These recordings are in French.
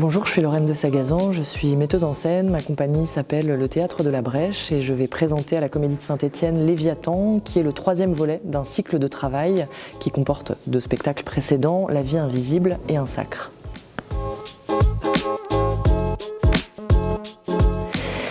Bonjour, je suis Lorraine de Sagazan, je suis metteuse en scène, ma compagnie s'appelle le Théâtre de la Brèche et je vais présenter à la Comédie de Saint-Étienne Léviathan, qui est le 3e volet d'un cycle de travail qui comporte 2 spectacles précédents, La vie invisible et Un sacre.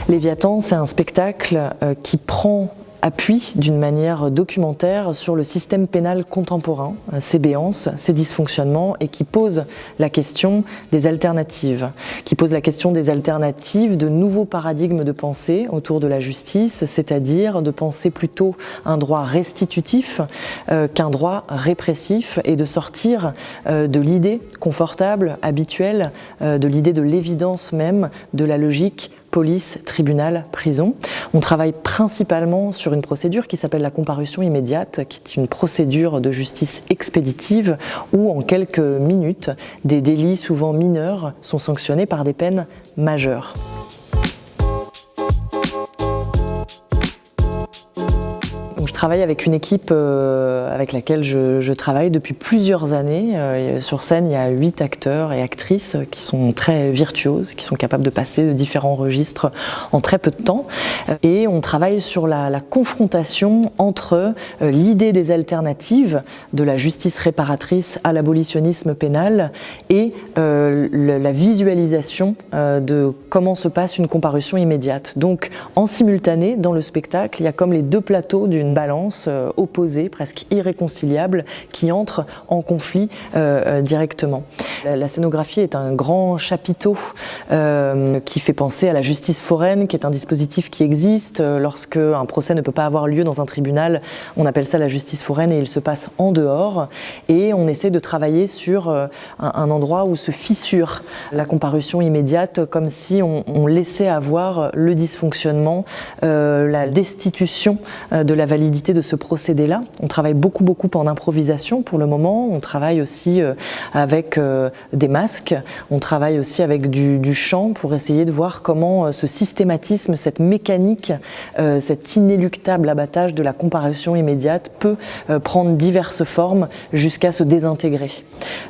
Léviathan, c'est un spectacle qui prend appui d'une manière documentaire sur le système pénal contemporain, ses béances, ses dysfonctionnements, et qui pose la question des alternatives, de nouveaux paradigmes de pensée autour de la justice, c'est-à-dire de penser plutôt un droit restitutif qu'un droit répressif, et de sortir de l'idée confortable, habituelle, de l'idée de l'évidence même, de la logique police, tribunal, prison. On travaille principalement sur une procédure qui s'appelle la comparution immédiate, qui est une procédure de justice expéditive où en quelques minutes, des délits souvent mineurs sont sanctionnés par des peines majeures. Je travaille avec une équipe avec laquelle je travaille depuis plusieurs années. Sur scène, il y a 8 acteurs et actrices qui sont très virtuoses, qui sont capables de passer de différents registres en très peu de temps. Et on travaille sur la confrontation entre l'idée des alternatives, de la justice réparatrice à l'abolitionnisme pénal, et la visualisation de comment se passe une comparution immédiate. Donc, en simultané, dans le spectacle, il y a comme les 2 plateaux d'une balance opposée, presque irréconciliable, qui entrent en conflit directement. La scénographie est un grand chapiteau qui fait penser à la justice foraine, qui est un dispositif qui existe. Lorsque un procès ne peut pas avoir lieu dans un tribunal, on appelle ça la justice foraine et il se passe en dehors. Et on essaie de travailler sur un endroit où se fissure la comparution immédiate, comme si on laissait avoir le dysfonctionnement, la destitution de la validité de ce procédé-là. On travaille beaucoup en improvisation pour le moment. On travaille aussi avec des masques. On travaille aussi avec du chant pour essayer de voir comment ce systématisme, cette mécanique, cet inéluctable abattage de la comparution immédiate peut prendre diverses formes jusqu'à se désintégrer.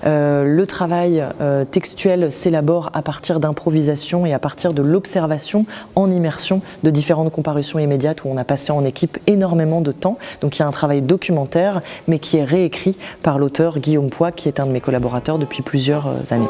Le travail textuel s'élabore à partir d'improvisation et à partir de l'observation en immersion de différentes comparutions immédiates où on a passé en équipe énormément de temps. Donc il y a un travail documentaire, mais qui est réécrit par l'auteur Guillaume Poix, qui est un de mes collaborateurs depuis plusieurs années.